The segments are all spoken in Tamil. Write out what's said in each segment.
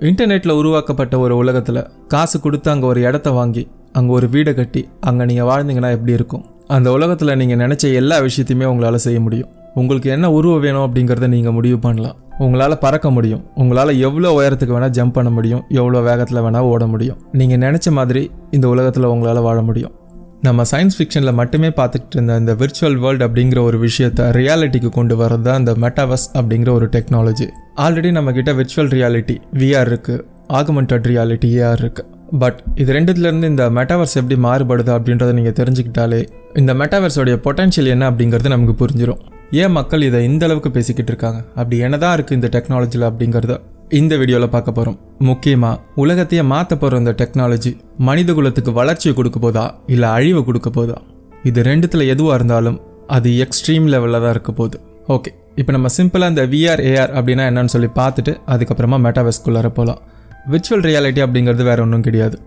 இன்டர்நெட்டில் உருவாக்கப்பட்ட ஒரு உலகத்தில் காசு கொடுத்து அங்கே ஒரு இடத்த வாங்கி அங்கே ஒரு வீடை கட்டி அங்கே நீங்கள் வாழ்ந்தீங்கன்னா எப்படி இருக்கும்? அந்த உலகத்தில் நீங்கள் நினச்ச எல்லா விஷயத்தையுமே உங்களால் செய்ய முடியும். உங்களுக்கு என்ன உருவம் வேணும் அப்படிங்கிறத நீங்கள் முடிவு பண்ணலாம். உங்களால் பறக்க முடியும். உங்களால் எவ்வளோ உயரத்துக்கு வேணால் ஜம்ப் பண்ண முடியும். எவ்வளோ வேகத்தில் வேணால் ஓட முடியும். நீங்கள் நினச்ச மாதிரி இந்த உலகத்தில் உங்களால் வாழ முடியும். நம்ம சயின்ஸ் ஃபிக்ஷனில் மட்டுமே பார்த்துக்கிட்டு இருந்த இந்த விர்ச்சுவல் வேர்ல்டு அப்படிங்கிற ஒரு விஷயத்தை ரியாலிட்டிக்கு கொண்டு வரது தான் இந்த மெட்டாவர்ஸ் அப்படிங்கிற ஒரு டெக்னாலஜி. ஆல்ரெடி நம்மக்கிட்ட விர்ச்சுவல் ரியாலிட்டி விஆர் இருக்குது, ஆகுமெண்டட் ரியாலிட்டி ஏஆர் இருக்குது. பட் இது ரெண்டுத்துலேருந்து இந்த மெட்டாவர்ஸ் எப்படி மாறுபடுது அப்படின்றத நீங்கள் தெரிஞ்சுக்கிட்டாலே இந்த மெட்டாவர்ஸோடைய பொட்டன்ஷியல் என்ன அப்படிங்கிறது நமக்கு புரிஞ்சிடும். ஏன் மக்கள் இதை இந்த அளவுக்கு பேசிக்கிட்டு இருக்காங்க, அப்படி என்னதான் இருக்குது இந்த டெக்னாலஜியில் அப்படிங்கிறத இந்த வீடியோவில் பார்க்க போகிறோம். முக்கியமாக உலகத்தையே மாற்ற போகிற இந்த டெக்னாலஜி மனித குலத்துக்கு வளர்ச்சியை கொடுக்க போதா இல்லை அழிவை கொடுக்க போதா? இது ரெண்டுத்தில் எதுவாக இருந்தாலும் அது எக்ஸ்ட்ரீம் லெவலில் தான் இருக்க போகுது. ஓகே, இப்போ நம்ம சிம்பிளாக இந்த விஆர் ஏஆர் அப்படின்னா என்னன்னு சொல்லி பார்த்துட்டு அதுக்கப்புறமா மெட்டாவர்ஸ்குள்ளார போகலாம். விர்ச்சுவல் ரியாலிட்டி அப்படிங்கிறது வேறு ஒன்றும் கிடையாது.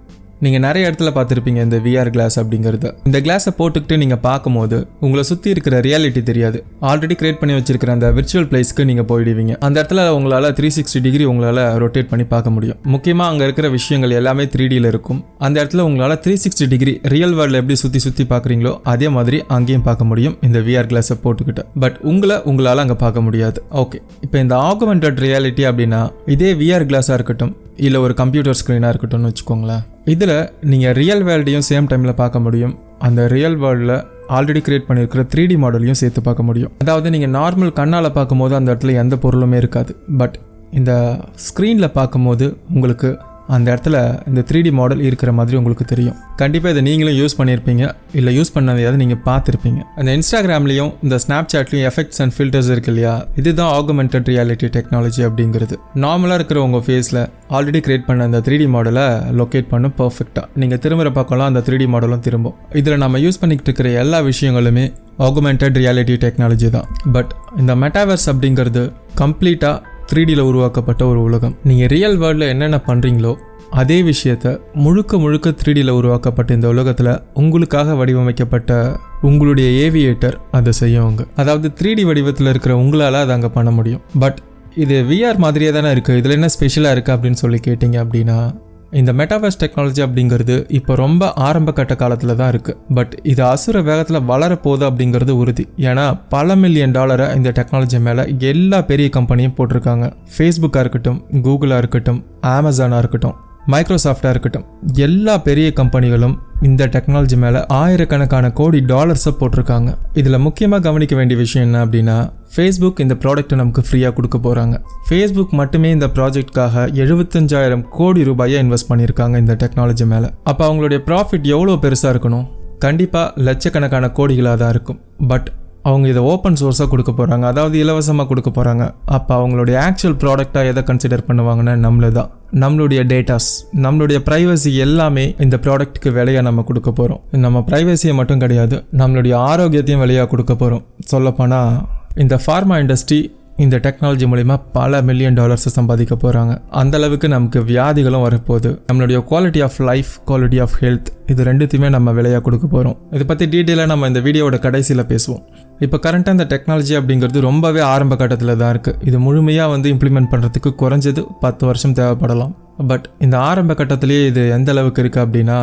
நீங்கள் நிறைய இடத்துல பார்த்துருப்பீங்க இந்த விஆர் கிளாஸ் அப்படிங்கிறது. இந்த கிளாஸை போட்டுக்கிட்டு நீங்கள் பார்க்கும்போது உங்களை சுற்றி இருக்கிற ரியாலிட்டி தெரியாது. ஆல்ரெடி கிரியேட் பண்ணி வச்சிருக்கிற அந்த விர்ச்சுவல் பிளேஸ்க்கு நீங்கள் போயிடுவீங்க. அந்த இடத்துல உங்களால் 360 டிகிரி உங்களால் ரொட்டேட் பண்ணி பார்க்க முடியும். முக்கியமாக அங்கே இருக்கிற விஷயங்கள் எல்லாமே 3Dயில் இருக்கும். அந்த இடத்துல உங்களால் 360 டிகிரி ரியல் வேர்ல்டில் எப்படி சுற்றி பார்க்குறீங்களோ அதே மாதிரி அங்கேயும் பார்க்க முடியும் இந்த விஆர் கிளாஸை போட்டுக்கிட்டு. பட் உங்களால் அங்கே பார்க்க முடியாது. ஓகே, இப்போ இந்த ஆகுமெண்டட் ரியாலிட்டி அப்படின்னா இதே விஆர் கிளாஸாக இருக்கட்டும் இல்லை ஒரு கம்ப்யூட்டர் ஸ்க்ரீனாக இருக்கட்டும்னு வச்சுக்கோங்களேன். இதில் நீங்கள் ரியல் வேர்ல்டையும் சேம் டைமில் பார்க்க முடியும். அந்த ரியல் வேர்ல்டில் ஆல்ரெடி கிரியேட் பண்ணியிருக்கிற 3D மாடலையும் சேர்த்து பார்க்க முடியும். அதாவது நீங்கள் நார்மல் கண்ணால் பார்க்கும்போது அந்த இடத்துல எந்த பொருளுமே இருக்காது. பட் இந்த ஸ்க்ரீனில் பார்க்கும்போது உங்களுக்கு அந்த இடத்துல இந்த 3D மாடல் இருக்கிற மாதிரி உங்களுக்கு தெரியும். கண்டிப்பாக இதை நீங்களும் யூஸ் பண்ணியிருப்பீங்க, இல்லை யூஸ் பண்ணதையாவது நீங்கள் பார்த்துருப்பீங்க. அந்த இன்ஸ்டாகிராம்லேயும் இந்த ஸ்னாப்சாட்லேயும் எஃபெக்ட்ஸ் அண்ட் ஃபில்டர்ஸ் இருக்கு இல்லையா, இதுதான் ஆகுமெண்டட் ரியாலிட்டி டெக்னாலஜி அப்படிங்கிறது. நார்மலாக இருக்கிற உங்கள் ஃபேஸில் ஆல்ரெடி கிரியேட் பண்ண அந்த 3D மாடலை லொக்கேட் பண்ணும் பர்ஃபெக்டாக. நீங்கள் திரும்புகிற பக்கம்லாம் அந்த 3D மாடலும் திரும்பும். இதில் நம்ம யூஸ் பண்ணிக்கிட்டு இருக்கிற எல்லா விஷயங்களுமே ஆகுமெண்டட் ரியாலிட்டி டெக்னாலஜி தான். பட் இந்த மெட்டாவர்ஸ் அப்படிங்கிறது கம்ப்ளீட்டாக 3Dயில் உருவாக்கப்பட்ட ஒரு உலகம். நீங்கள் ரியல் வேர்ல்டில் என்னென்ன பண்ணுறீங்களோ அதே விஷயத்த முழுக்க 3Dயில் உருவாக்கப்பட்ட இந்த உலகத்தில் உங்களுக்காக வடிவமைக்கப்பட்ட உங்களுடைய ஏவியேட்டர் அதை செய்யவங்க. அதாவது 3D வடிவத்தில் இருக்கிற உங்களால் அதை அங்கே பண்ண முடியும். பட் இது விஆர் மாதிரியே தானே இருக்குது, இதில் என்ன ஸ்பெஷலாக இருக்குது அப்படின்னு சொல்லி கேட்டிங்க அப்படின்னா, இந்த மெட்டாவர்ஸ் டெக்னாலஜி அப்படிங்கிறது இப்போ ரொம்ப ஆரம்ப கட்ட காலத்தில் தான் இருக்குது. பட் இது அசுர வேகத்தில் வளரப்போகுது அப்படிங்கிறது உறுதி. ஏன்னா பல $1 மில்லியன் இந்த டெக்னாலஜி மேலே எல்லா பெரிய கம்பெனியும் போட்டிருக்காங்க. ஃபேஸ்புக்காக இருக்கட்டும், கூகுளாக இருக்கட்டும், அமேசானாக இருக்கட்டும், மைக்ரோசாஃப்டாக இருக்கட்டும், எல்லா பெரிய கம்பெனிகளும் இந்த டெக்னாலஜி மேலே ஆயிரக்கணக்கான கோடி டாலர்ஸை போட்டிருக்காங்க. இதில் முக்கியமாக கவனிக்க வேண்டிய விஷயம் என்ன அப்படின்னா, ஃபேஸ்புக் இந்த ப்ராடக்ட்டை நமக்கு ஃப்ரீயாக கொடுக்க போகிறாங்க. ஃபேஸ்புக் மட்டுமே இந்த ப்ராஜெக்ட்காக 75,000 கோடி ரூபாயை இன்வெஸ்ட் பண்ணியிருக்காங்க இந்த டெக்னாலஜி மேலே. அப்போ அவங்களுடைய ப்ராஃபிட் எவ்வளோ பெருசாக இருக்கணும்? கண்டிப்பாக லட்சக்கணக்கான கோடிகளாக தான் இருக்கும். பட் அவங்க இதை ஓப்பன் சோர்ஸாக கொடுக்க போகிறாங்க, அதாவது இலவசமாக கொடுக்க போகிறாங்க. அப்போ அவங்களுடைய ஆக்சுவல் ப்ராடக்டாக எதை கன்சிடர் பண்ணுவாங்கன்னா நம்மளுடைய டேட்டாஸ், நம்மளுடைய ப்ரைவசி எல்லாமே இந்த ப்ராடக்ட்டுக்கு விலையாக நம்ம கொடுக்க போகிறோம். நம்ம ப்ரைவசியை மட்டும் கிடையாது, நம்மளுடைய ஆரோக்கியத்தையும் விலையாக கொடுக்க போகிறோம். சொல்லப்போனால் இந்த ஃபார்மா இண்டஸ்ட்ரி இந்த டெக்னாலஜி மூலிமா பல $1 மில்லியன் சம்பாதிக்க போகிறாங்க. அந்தளவுக்கு நமக்கு வியாதிகளும் வரப்போகுது. நம்மளுடைய quality of life, quality of health, இது ரெண்டுத்தையுமே நம்ம விலையாக கொடுக்க போகிறோம். இதை பற்றி டீட்டெயிலாக நம்ம இந்த வீடியோவோட கடைசியில் பேசுவோம். இப்போ கரண்ட்டாக இந்த டெக்னாலஜி அப்படிங்கிறது ரொம்பவே ஆரம்ப கட்டத்தில் தான் இருக்குது. இது முழுமையாக இம்ப்ளிமெண்ட் பண்ணுறதுக்கு குறைஞ்சது 10 வருஷம் தேவைப்படலாம். பட் இந்த ஆரம்ப கட்டத்திலேயே இது எந்த அளவுக்கு இருக்குது அப்படின்னா,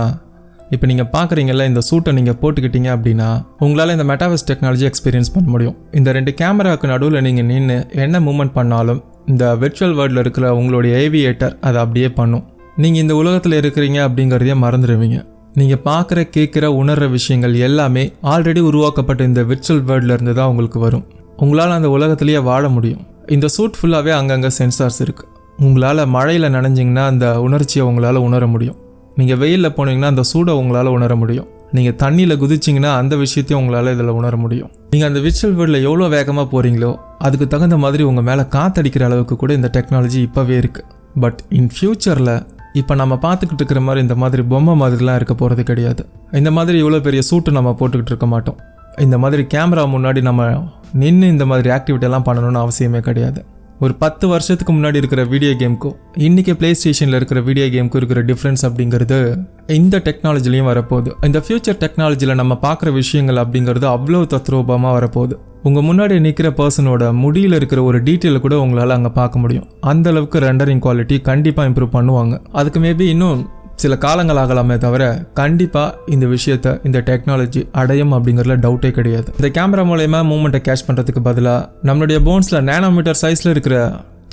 இப்போ நீங்கள் பார்க்குறீங்கல்ல, இந்த சூட்டை நீங்கள் போட்டுக்கிட்டீங்க அப்படின்னா உங்களால் இந்த மெட்டாவர்ஸ் டெக்னாலஜி எக்ஸ்பீரியன்ஸ் பண்ண முடியும். இந்த 2 கேமராவுக்கு நடுவில் நீங்கள் நின்று என்ன மூவ்மெண்ட் பண்ணாலும் இந்த விர்ச்சுவல் வேர்ல்டில் இருக்கிற உங்களுடைய ஏவியேட்டர் அதை அப்படியே பண்ணும். நீங்கள் இந்த உலகத்தில் இருக்கிறீங்க அப்படிங்கிறதையே மறந்துடுவீங்க. நீங்கள் பார்க்குற, கேட்குற, உணர்கிற விஷயங்கள் எல்லாமே ஆல்ரெடி உருவாக்கப்பட்ட இந்த விர்ச்சுவல் வேர்ல்டில் இருந்து தான் உங்களுக்கு வரும். உங்களால் அந்த உலகத்துலேயே வாழ முடியும். இந்த சூட் ஃபுல்லாகவே அங்கங்கே சென்சார்ஸ் இருக்குது. உங்களால் மழையில் நனைஞ்சிங்கன்னா அந்த உணர்ச்சியை உங்களால் உணர முடியும். நீங்கள் வெயிலில் போனீங்கன்னா அந்த சூடை உங்களால் உணர முடியும். நீங்கள் தண்ணியில் குதிச்சிங்கன்னா அந்த விஷயத்தையும் உங்களால் இதில் உணர முடியும். நீங்கள் அந்த விர்ச்சுவல் வேர்ல்டில் எவ்வளோ வேகமாக போகிறீங்களோ அதுக்கு தகுந்த மாதிரி உங்கள் மேலே காற்றடிக்கிற அளவுக்கு கூட இந்த டெக்னாலஜி இப்போவே இருக்குது. பட் இன் ஃப்யூச்சரில் இப்போ நம்ம பார்த்துக்கிட்டு இருக்கிற மாதிரி இந்த மாதிரி பொம்மை மாதிரிலாம் இருக்க போகிறது கிடையாது. இந்த மாதிரி இவ்வளோ பெரிய சூட்டு நம்ம போட்டுக்கிட்டு இருக்க மாட்டோம். இந்த மாதிரி கேமரா முன்னாடி நம்ம நின்று இந்த மாதிரி ஆக்டிவிட்டியெல்லாம் பண்ணணும்னு அவசியமே கிடையாது. ஒரு 10 வருஷத்துக்கு முன்னாடி இருக்கிற வீடியோ கேமுக்கும் இன்றைக்கி ப்ளே ஸ்டேஷனில் இருக்கிற வீடியோ கேமுக்கும் இருக்கிற டிஃப்ரென்ஸ் அப்படிங்கிறது இந்த டெக்னாலஜிலையும் வரப்போகுது. இந்த ஃபியூச்சர் டெக்னாலஜியில் நம்ம பார்க்குற விஷயங்கள் அப்படிங்கிறது அவ்வளோ தத்ரூபமாக வரப்போகுது. உங்கள் முன்னாடி நிற்கிற பர்சனோட முடியில் இருக்கிற ஒரு டீட்டெயிலை கூட உங்களால் அங்கே பார்க்க முடியும். அந்தளவுக்கு ரெண்டரிங் குவாலிட்டி கண்டிப்பாக இம்ப்ரூவ் பண்ணுவாங்க. அதுக்கு மேபி இன்னும் சில காலங்கள் ஆகலாமே தவிர கண்டிப்பாக இந்த விஷயத்தை இந்த டெக்னாலஜி அடையும் அப்படிங்கிறதுல டவுட்டே கிடையாது. இந்த கேமரா மூலயமா மூமெண்ட்டை கேட்ச் பண்ணுறதுக்கு பதிலாக நம்மளுடைய போன்ஸில் நேனோமீட்டர் சைஸில் இருக்கிற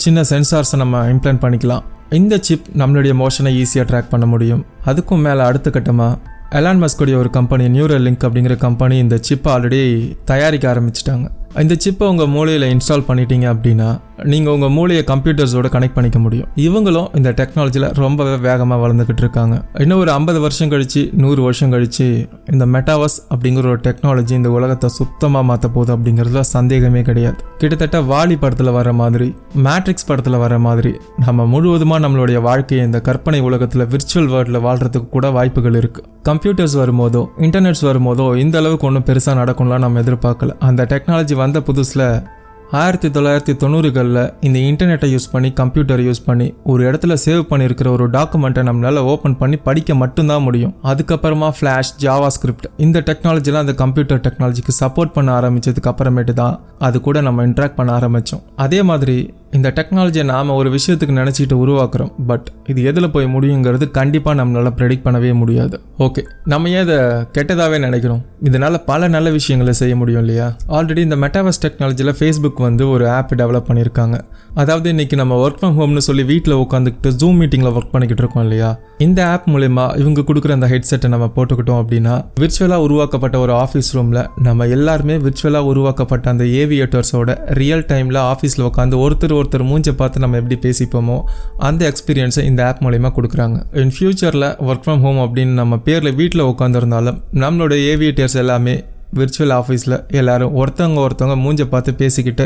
சின்ன சென்சார்ஸை நம்ம இம்ப்ளான்ட் பண்ணிக்கலாம். இந்த சிப் நம்மளுடைய மோஷனை ஈஸியாக ட்ராக் பண்ண முடியும். அதுக்கும் மேலே அடுத்த கட்டமாக எலான் மஸ்குடைய ஒரு கம்பெனி நியூரல் லிங்க் அப்படிங்கிற கம்பெனி இந்த சிப்பை ஆல்ரெடி தயாரிக்க ஆரம்பிச்சிட்டாங்க. இந்த சிப்பை உங்கள் மூளையில் இன்ஸ்டால் பண்ணிட்டீங்க அப்படின்னா நீங்கள் உங்கள் மூளையை கம்ப்யூட்டர்ஸோட கனெக்ட் பண்ணிக்க முடியும். இவங்களும் இந்த டெக்னாலஜியில் ரொம்பவே வேகமாக வளர்ந்துக்கிட்டு இருக்காங்க. இன்னும் ஒரு 50 வருஷம் கழிச்சு 100 வருஷம் கழிச்சு இந்த மெட்டாவர்ஸ் அப்படிங்கிற ஒரு டெக்னாலஜி இந்த உலகத்தை சுத்தமாக மாற்ற போகுது அப்படிங்கிறதுல சந்தேகமே கிடையாது. கிட்டத்தட்ட வாலி படத்தில் வர மாதிரி, மேட்ரிக்ஸ் படத்தில் வர மாதிரி நம்ம முழுவதுமாக நம்மளுடைய வாழ்க்கையை இந்த கற்பனை உலகத்தில் விர்ச்சுவல் வேர்ல்டில் வாழ்கிறதுக்கு கூட வாய்ப்புகள் இருக்குது. கம்ப்யூட்டர்ஸ் வரும்போதோ இன்டர்நெட்ஸ் வரும்போதோ இந்த அளவுக்கு ஒன்றும் பெருசாக நடக்கும்லாம் நம்ம எதிர்பார்க்கல. அந்த டெக்னாலஜி வந்த புதுசில் 1990களில் இந்த இன்டர்நெட்டை யூஸ் பண்ணி கம்ப்யூட்டரை யூஸ் பண்ணி ஒரு இடத்துல சேவ் பண்ணியிருக்கிற ஒரு டாக்குமெண்ட்டை நம்மளால் ஓப்பன் பண்ணி படிக்க மட்டும்தான் முடியும். அதுக்கப்புறமா ஃப்ளாஷ், ஜாவா ஸ்கிரிப்ட் இந்த டெக்னாலஜிலாம் அந்த கம்ப்யூட்டர் டெக்னாலஜிக்கு சப்போர்ட் பண்ண ஆரம்பித்ததுக்கு அப்புறமேட்டு தான் அது கூட நம்ம இன்ட்ராக்ட் பண்ண ஆரம்பித்தோம். அதே மாதிரி இந்த டெக்னாலஜியை நாம் ஒரு விஷயத்துக்கு நினச்சிட்டு உருவாக்குறோம். பட் இது எதில் போய் முடியுங்கிறது கண்டிப்பாக நம்மளால் ப்ரெடிக்ட் பண்ணவே முடியாது. ஓகே, நம்ம ஏன் இதை கெட்டதாகவே நினைக்கிறோம்? இதனால் பல நல்ல விஷயங்களை செய்ய முடியும் இல்லையா? ஆல்ரெடி இந்த மெட்டாவர்ஸ் டெக்னாலஜியில் ஃபேஸ்புக் வந்து ஒரு ஆப் டெவலப் பண்ணியிருக்காங்க. அதாவது இன்றைக்கி நம்ம ஒர்க் ஃப்ரம் ஹோம்னு சொல்லி வீட்டில் உட்காந்துக்கிட்டு ஜூம் மீட்டிங்கில் ஒர்க் பண்ணிக்கிட்டு இருக்கோம் இல்லையா? இந்த ஆப் மூலமா இவங்க கொடுக்குற அந்த ஹெட்செட்டை நம்ம போட்டுக்கிட்டோம் அப்படின்னா விர்ச்சுவலாக உருவாக்கப்பட்ட ஒரு ஆஃபீஸ் ரூமில் நம்ம எல்லாருமே விர்ச்சுவலாக உருவாக்கப்பட்ட அந்த ஏவியேட்டர்ஸோட ரியல் டைமில் ஆஃபீஸில் உட்காந்து ஒருத்தர் மூஞ்சை பார்த்து நம்ம எப்படி பேசிப்போமோ அந்த எக்ஸ்பீரியன்ஸை இந்த ஆப் மூலமா கொடுக்குறாங்க. இன் ஃபியூச்சரில் ஒர்க் ஃப்ரம் ஹோம் அப்படின்னு நம்ம பேரில் வீட்டில் உட்காந்துருந்தாலும் நம்மளோட ஏவியேட்டர்ஸ் எல்லாமே விர்ச்சுவல் ஆஃபீஸில் எல்லோரும் ஒருத்தவங்க மூஞ்சை பார்த்து பேசிக்கிட்டு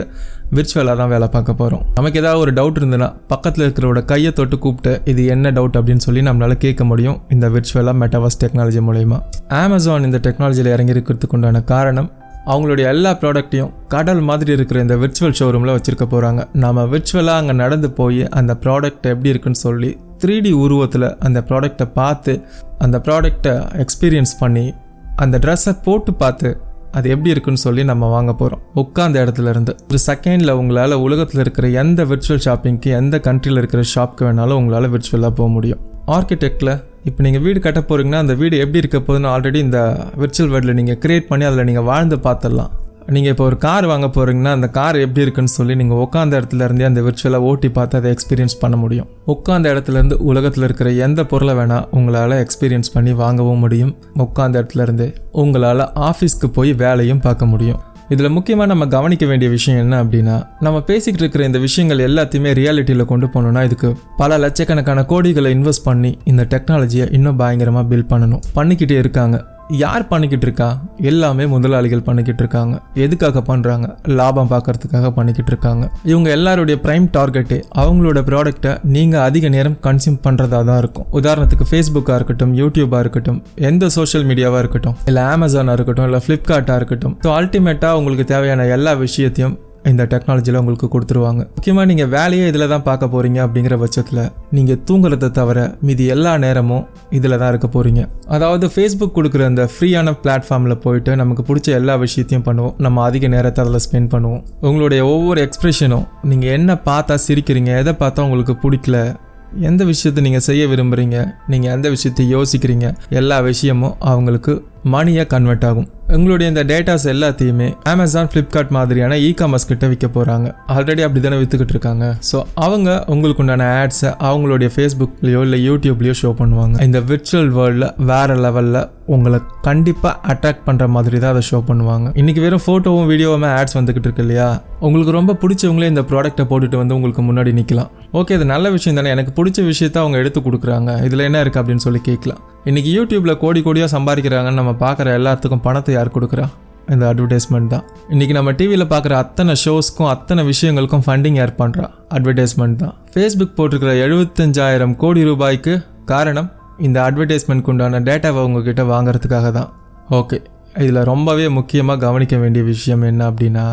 விர்ச்சுவலாக தான் வேலை பார்க்க போகிறோம். நமக்கு ஏதாவது ஒரு டவுட் இருந்ததுன்னா பக்கத்தில் இருக்கிறோட கையை தொட்டு கூப்பிட்டு இது என்ன டவுட் அப்படின்னு சொல்லி நம்மளால் கேட்க முடியும் இந்த விர்ச்சுவலாக மெட்டாவர்ஸ் டெக்னாலஜி மூலமா. அமேசான் இந்த டெக்னாலஜியில் இறங்கி இருக்கிறதுக்கு உண்டான காரணம் அவங்களுடைய எல்லா ப்ராடக்ட்டையும் கடல் மாதிரி இருக்கிற இந்த விர்ச்சுவல் ஷோரூமில் வச்சுருக்க போகிறாங்க. நம்ம விர்ச்சுவலாக அங்கே நடந்து போய் அந்த ப்ராடக்ட் எப்படி இருக்குன்னு சொல்லி 3D உருவத்தில் அந்த ப்ராடக்டை பார்த்து அந்த ப்ராடக்டை எக்ஸ்பீரியன்ஸ் பண்ணி அந்த ட்ரெஸ்ஸை போட்டு பார்த்து அது எப்படி இருக்குன்னு சொல்லி நம்ம வாங்க போகிறோம். உட்காந்த இடத்துல இருந்து ஒரு செகண்டில் உங்களால் உலகத்தில் இருக்கிற எந்த விர்ச்சுவல் ஷாப்பிங்க்கு எந்த கண்ட்ரியில் இருக்கிற ஷாப்க்கு வேணாலும் உங்களால் விர்ச்சுவலாக போக முடியும். ஆர்கிடெக்டில் இப்போ நீங்கள் வீடு கட்ட போகிறீங்கன்னா அந்த வீடு எப்படி இருக்க போகுதுன்னு ஆல்ரெடி இந்த விர்ச்சுவல் வேர்ல்டில் நீங்கள் க்ரியேட் பண்ணி அதில் நீங்கள் வாழ்ந்து பார்த்துடலாம். நீங்கள் இப்போ ஒரு கார் வாங்க போகிறீங்கன்னா அந்த கார் எப்படி இருக்குன்னு சொல்லி நீங்கள் உட்காந்த இடத்துல இருந்தே அந்த விர்ச்சுவலாக ஓட்டி பார்த்து அதை எக்ஸ்பீரியன்ஸ் பண்ண முடியும். உட்காந்த இடத்துலேருந்து உலகத்தில் இருக்கிற எந்த பொருளை வேணால் உங்களால் எக்ஸ்பீரியன்ஸ் பண்ணி வாங்கவும் முடியும். உட்காந்த இடத்துலேருந்து உங்களால் ஆஃபீஸ்க்கு போய் வேலையும் பார்க்க முடியும். இதில் முக்கியமாக நம்ம கவனிக்க வேண்டிய விஷயம் என்ன அப்படின்னா, நம்ம பேசிக்கிட்டு இருக்கிற இந்த விஷயங்கள் எல்லாத்தையுமே ரியாலிட்டியில் கொண்டு போகணுன்னா இதுக்கு பல லட்சக்கணக்கான கோடிகளை இன்வெஸ்ட் பண்ணி இந்த டெக்னாலஜியை இன்னும் பயங்கரமாக பில்ட் பண்ணிக்கிட்டே இருக்காங்க. யார் பண்ணிக்கிட்டு இருக்கா? எல்லாமே முதலாளிகள் பண்ணிக்கிட்டு இருக்காங்க. எதுக்காக பண்ணுறாங்க? லாபம் பார்க்கறதுக்காக பண்ணிக்கிட்டு இருக்காங்க. இவங்க எல்லாருடைய ப்ரைம் டார்கெட்டே அவங்களோட ப்ராடக்டை நீங்கள் அதிக நேரம் கன்சியூம் பண்ணுறதா தான் இருக்கும். உதாரணத்துக்கு ஃபேஸ்புக்காக இருக்கட்டும், யூடியூபாக இருக்கட்டும், எந்த சோஷியல் மீடியாவாக இருக்கட்டும், இல்லை அமேசானாக இருக்கட்டும், இல்லை ஃப்ளிப்கார்ட்டாக இருக்கட்டும். ஸோ அல்டிமேட்டாக உங்களுக்கு தேவையான எல்லா விஷயத்தையும் இந்த டெக்னாலஜியில் உங்களுக்கு கொடுத்துருவாங்க. முக்கியமாக நீங்கள் வேலையே இதில் தான் பார்க்க போகிறீங்க அப்படிங்கிற பட்சத்தில் நீங்கள் தூங்குறதை தவிர மீதி எல்லா நேரமும் இதில் தான் இருக்க போகிறீங்க. அதாவது ஃபேஸ்புக் கொடுக்குற அந்த ஃப்ரீயான பிளாட்ஃபார்மில் போயிட்டு நமக்கு பிடிச்ச எல்லா விஷயத்தையும் பண்ணுவோம். நம்ம அதிக நேரத்தை அதில் ஸ்பெண்ட் பண்ணுவோம். உங்களுடைய ஒவ்வொரு எக்ஸ்ப்ரெஷனும், நீங்கள் என்ன பார்த்தா சிரிக்கிறீங்க, எதை பார்த்தா உங்களுக்கு பிடிக்கல, எந்த விஷயத்தை நீங்கள் செய்ய விரும்புகிறீங்க, நீங்கள் எந்த விஷயத்தை யோசிக்கிறீங்க, எல்லா விஷயமும் அவங்களுக்கு மணியாக கன்வெர்ட் ஆகும். உங்களுடைய இந்த டேட்டாஸ் எல்லாத்தையுமே அமேசான், ஃப்ளிப்கார்ட் மாதிரியான இ-காமர்ஸ் கிட்ட விற்க போகிறாங்க. ஆல்ரெடி அப்படி தானே விற்றுக்கிட்டு இருக்காங்க. ஸோ அவங்க உங்களுக்கு உண்டான ஆட்ஸை அவங்களுடைய ஃபேஸ்புக்லேயோ இல்லை யூடியூப்லேயோ ஷோ பண்ணுவாங்க. இந்த விர்ச்சுவல் வேர்ல்டில் வேறு லெவலில் உங்களை கண்டிப்பாக அட்ராக்ட் பண்ணுற மாதிரி தான் அதை ஷோ பண்ணுவாங்க. இன்றைக்கி வெறும் ஃபோட்டோவும் வீடியோவுமே ஆட்ஸ் வந்துக்கிட்டு இருக்கு இல்லையா? உங்களுக்கு ரொம்ப பிடிச்சவங்களே இந்த ப்ராடக்ட்டை போட்டுட்டு வந்து உங்களுக்கு முன்னாடி நிற்கலாம். ஓகே, இது நல்ல விஷயம் தானே, எனக்கு பிடிச்ச விஷயத்த அவங்க எடுத்து கொடுக்குறாங்க, இதில் என்ன இருக்குது அப்படின்னு சொல்லி கேட்கலாம். இன்றைக்கி யூடியூப்பில் கோடியாக சம்பாதிக்கிறாங்கன்னு நம்ம பார்க்குற எல்லாத்துக்கும் பணத்தை யார் கொடுக்குறா? இந்த அட்வர்டைஸ்மெண்ட் தான். இன்றைக்கி நம்ம டிவியில் பார்க்குற அத்தனை ஷோஸ்க்கும் அத்தனை விஷயங்களுக்கும் ஃபண்டிங் யார் பண்ணுறா? அட்வர்டைஸ்மெண்ட் தான். ஃபேஸ்புக் போட்டிருக்கிற 75,000 கோடி ரூபாய்க்கு காரணம் இந்த அட்வர்டைஸ்மெண்ட்க்கு உண்டான டேட்டாவை உங்ககிட்ட வாங்குறதுக்காக தான். ஓகே, இதில் ரொம்பவே முக்கியமாக கவனிக்க வேண்டிய விஷயம் என்ன அப்படின்னா,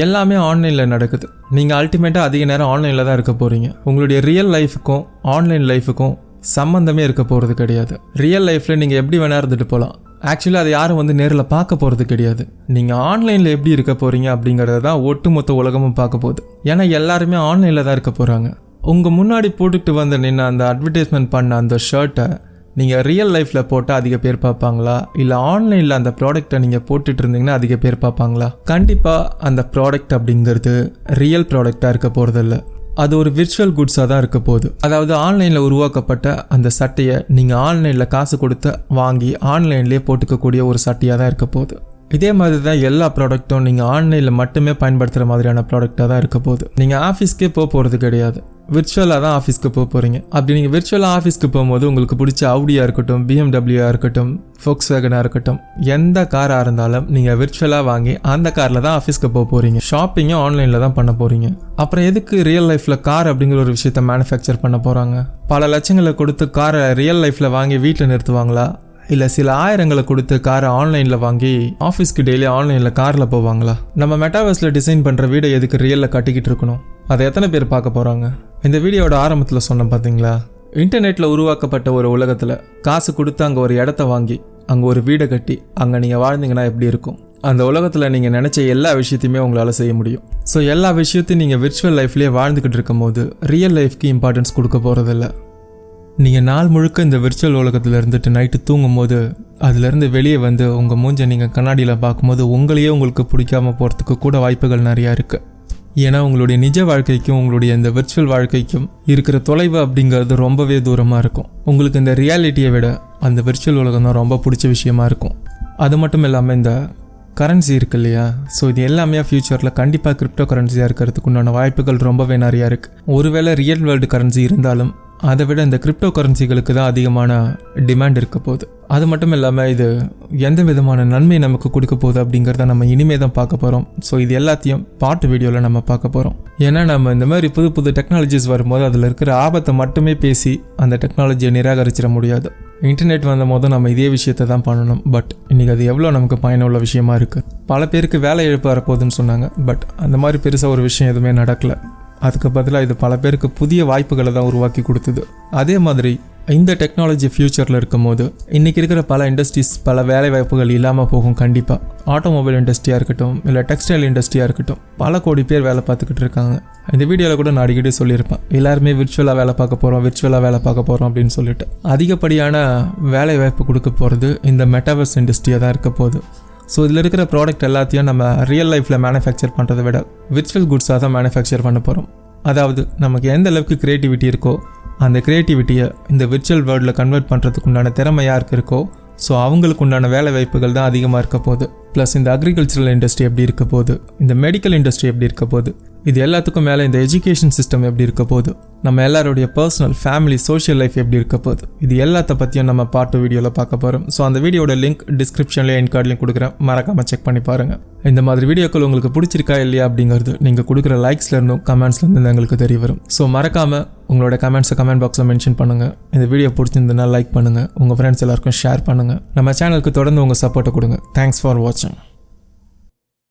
எல்லாமே ஆன்லைனில் நடக்குது. நீங்கள் அல்டிமேட்டாக அதிக நேரம் ஆன்லைனில் தான் இருக்க போகிறீங்க. உங்களுடைய ரியல் லைஃபுக்கும் ஆன்லைன் லைஃபுக்கும் சம்மந்தமே இருக்க போகிறது கிடையாது. ரியல் லைஃப்பில் நீங்கள் எப்படி வேணா இருந்துட்டு போகலாம். ஆக்சுவலி அதை யாரும் நேரில் பார்க்க போகிறது கிடையாது. நீங்கள் ஆன்லைனில் எப்படி இருக்க போகிறீங்க அப்படிங்கிறத தான் ஒட்டுமொத்த உலகமும் பார்க்க போகுது. ஏன்னா எல்லாருமே ஆன்லைனில் தான் இருக்க போகிறாங்க. உங்கள் முன்னாடி போட்டுக்கிட்டு வந்து நின்று அந்த அட்வர்டைஸ்மெண்ட் பண்ண அந்த ஷர்ட்டை நீங்கள் ரியல் லைஃப்பில் போட்டால் அதிக பேர் பார்ப்பாங்களா, இல்லை ஆன்லைனில் அந்த ப்ராடக்டை நீங்கள் போட்டுட்டு இருந்தீங்கன்னா அதிக பேர் பார்ப்பாங்களா? கண்டிப்பாக அந்த ப்ராடக்ட் அப்படிங்கிறது ரியல் ப்ராடக்டாக இருக்க போகிறதில்ல. அது ஒரு விர்ச்சுவல் குட்ஸாக தான் இருக்க போகுது. அதாவது ஆன்லைனில் உருவாக்கப்பட்ட அந்த சட்டையை நீங்கள் ஆன்லைனில் காசு கொடுத்து வாங்கி ஆன்லைன்லேயே போட்டுக்கக்கூடிய ஒரு சட்டையாக தான் இருக்க போகுது. இதே மாதிரி தான் எல்லா ப்ராடக்ட்டும் நீங்கள் ஆன்லைனில் மட்டுமே பயன்படுத்துகிற மாதிரியான ப்ராடக்டாக தான் இருக்க போகுது. நீங்கள் ஆஃபீஸ்க்கே போகிறது கிடையாது, விர்ச்சுவலாக தான் ஆஃபீஸ்க்கு போகிறீங்க. அப்படி நீங்கள் விர்ச்சுவலாக ஆஃபீஸ்க்கு போகும்போது உங்களுக்கு பிடிச்ச ஆடியாக இருக்கட்டும், பிஎம்டபிள்யூவாக இருக்கட்டும், ஃபோக்ஸ்வேகனாக இருக்கட்டும், எந்த காராக இருந்தாலும் நீங்கள் விர்ச்சுவலாக வாங்கி அந்த காரில் தான் ஆஃபீஸ்க்கு போகிறீங்க. ஷாப்பிங்கும் ஆன்லைனில் தான் பண்ண போகிறீங்க. அப்புறம் எதுக்கு ரியல் லைஃப்பில் கார் அப்படிங்கிற ஒரு விஷயத்த மேனுஃபேக்சர் பண்ண போகிறாங்க? பல லட்சங்களை கொடுத்து காரை ரியல் லைஃப்பில் வாங்கி வீட்டில் நிறுத்துவாங்களா, இல்லை சில ஆயிரங்களை கொடுத்து காரை ஆன்லைனில் வாங்கி ஆஃபீஸ்க்கு டெய்லி ஆன்லைனில் காரில் போவாங்களா? நம்ம மெட்டாவர்ஸில் டிசைன் பண்ணுற வீடை எதுக்கு ரியலில் கட்டிக்கிட்டு இருக்கணும்? அதை எத்தனை பேர் பார்க்க போகிறாங்க? இந்த வீடியோட ஆரம்பத்தில் சொன்னேன் பார்த்தீங்களா, இன்டர்நெட்டில் உருவாக்கப்பட்ட ஒரு உலகத்தில் காசு கொடுத்து அங்கே ஒரு இடத்த வாங்கி அங்கே ஒரு வீடை கட்டி அங்கே நீங்கள் வாழ்ந்தீங்கன்னா எப்படி இருக்கும்? அந்த உலகத்தில் நீங்கள் நினச்ச எல்லா விஷயத்தையுமே உங்களால் செய்ய முடியும். ஸோ எல்லா விஷயத்தையும் நீங்கள் விர்ச்சுவல் லைஃப்லேயே வாழ்ந்துக்கிட்டு இருக்கும் போது ரியல் லைஃப்க்கு இம்பார்ட்டன்ஸ் கொடுக்க போகிறதில்ல. நீங்கள் நாள் முழுக்க இந்த விர்ச்சுவல் உலகத்தில் இருந்துட்டு நைட்டு தூங்கும் போது அதுலேருந்து வெளியே வந்து உங்கள் மூஞ்சை நீங்கள் கண்ணாடியில் பார்க்கும்போது உங்களையே உங்களுக்கு பிடிக்காம போகிறதுக்கு கூட வாய்ப்புகள் நிறையா இருக்குது. ஏன்னா உங்களுடைய நிஜ வாழ்க்கைக்கும் உங்களுடைய இந்த விர்ச்சுவல் வாழ்க்கைக்கும் இருக்கிற தொலைவு அப்படிங்கிறது ரொம்பவே தூரமாக இருக்கும். உங்களுக்கு இந்த ரியாலிட்டியை விட அந்த விர்ச்சுவல் உலகம் தான் ரொம்ப பிடிச்ச விஷயமா இருக்கும். அது மட்டும் இல்லாமல் இந்த கரன்சி இருக்குது இல்லையா, ஸோ இது எல்லாமே ஃப்யூச்சரில் கண்டிப்பாக கிரிப்டோ கரன்சியாக இருக்கிறதுக்கு உண்டான வாய்ப்புகள் ரொம்பவே நிறையா இருக்குது. ஒருவேளை ரியல் வேர்ல்டு கரன்சி இருந்தாலும் அதை விட இந்த கிரிப்டோ கரன்சிகளுக்கு தான் அதிகமான டிமாண்ட் இருக்க போகுது. அது மட்டும் இல்லாமல் இது எந்த விதமான நன்மை நமக்கு கொடுக்க போகுது அப்படிங்கிறத நம்ம இனிமே தான் பார்க்க போகிறோம். ஸோ இது எல்லாத்தையும் பாட்டு வீடியோவில் நம்ம பார்க்க போகிறோம். ஏன்னா நம்ம இந்த மாதிரி புது புது டெக்னாலஜிஸ் வரும்போது அதில் இருக்கிற ஆபத்தை மட்டுமே பேசி அந்த டெக்னாலஜியை நிராகரிச்சிட முடியாது. இன்டர்நெட் வந்த போதும் நம்ம இதே விஷயத்தை தான் பண்ணணும். பட் இன்றைக்கி அது எவ்வளோ நமக்கு பயனுள்ள விஷயமா இருக்குது. பல பேருக்கு வேலை இழப்பு வரப்போகுதுன்னு சொன்னாங்க. பட் அந்த மாதிரி பெருசாக ஒரு விஷயம் எதுவுமே நடக்கலை. அதுக்கு பதிலாக இது பல பேருக்கு புதிய வாய்ப்புகளை தான் உருவாக்கி கொடுத்தது. அதே மாதிரி இந்த டெக்னாலஜி ஃப்யூச்சரில் இருக்கும் போது இன்றைக்கி இருக்கிற பல இண்டஸ்ட்ரீஸ், பல வேலை வாய்ப்புகள் இல்லாமல் போகும். கண்டிப்பாக ஆட்டோமொபைல் இண்டஸ்ட்ரியாக இருக்கட்டும், இல்லை டெக்ஸ்டைல் இண்டஸ்ட்ரியாக இருக்கட்டும், பல கோடி பேர் வேலை பார்த்துக்கிட்டு இருக்காங்க. இந்த வீடியோவில் கூட நான் அடிக்கடி சொல்லியிருப்பேன், எல்லாருமே விர்ச்சுவலாக வேலை பார்க்க போகிறோம் அப்படின்னு சொல்லிட்டு. அதிகப்படியான வேலை வாய்ப்பு கொடுக்க போகிறது இந்த மெட்டாவர்ஸ் இண்டஸ்ட்ரியாக தான் இருக்க போகுது. ஸோ இதில் இருக்கிற ப்ராடக்ட் எல்லாத்தையும் நம்ம ரியல் லைஃப்பில் மேனுஃபேக்சர் பண்ணுறதை விட விர்ச்சுவல் குட்ஸாக தான் மேனுஃபேக்சர் பண்ண போகிறோம். அதாவது நமக்கு எந்த அளவுக்கு க்ரியேட்டிவிட்டி இருக்கோ அந்த க்ரியேட்டிவிட்டியை இந்த விர்ச்சுவல் வேர்ல்டில் கன்வெர்ட் பண்ணுறதுக்கு உண்டான திறமை யாருக்கு இருக்கோ ஸோ அவங்களுக்கு உண்டான வேலை வாய்ப்புகள் தான் அதிகமாக இருக்க போகுது. ப்ளஸ் இந்த அக்ரிகல்ச்சரல் இண்டஸ்ட்ரி எப்படி இருக்க போகுது, இந்த மெடிக்கல் இண்டஸ்ட்ரி எப்படி இருக்க போகுது, இது எல்லாத்துக்கும் மேலே இந்த எஜுகேஷன் சிஸ்டம் எப்படி இருக்க போகுது, நம்ம எல்லாருடைய பர்சனல், ஃபேமிலி, சோஷியல் லைஃப் எப்படி இருக்க போகுது, இது எல்லாத்த பற்றியும் நம்ம பார்ட் வீடியோவில் பார்க்க போகிறோம். ஸோ அந்த வீடியோட லிங்க் டிஸ்கிரிப்ஷன்லேயே என் கார்ட்லையும் கொடுக்குறேன், மறக்காமல் செக் பண்ணி பாருங்கள். இந்த மாதிரி வீடியோக்கள் உங்களுக்கு பிடிச்சிருக்கா இல்லையா அப்படிங்கிறது நீங்கள் கொடுக்குற லைக்ஸ்லேருந்தும் கமெண்ட்ஸ்லேருந்து எங்களுக்கு தெரிய வரும். ஸோ மறக்காமல் உங்களோட கமெண்ட்ஸை கமெண்ட் பாக்ஸில் மென்ஷன் பண்ணுங்கள். இந்த வீடியோ பிடிச்சிருந்ததுன்னா லைக் பண்ணுங்கள், உங்கள் ஃப்ரெண்ட்ஸ் எல்லாருக்கும் ஷேர் பண்ணுங்கள். நம்ம சேனலுக்கு தொடர்ந்து உங்கள் சப்போர்ட்டை கொடுங்க. தேங்க்ஸ் ஃபார் வாட்சிங்.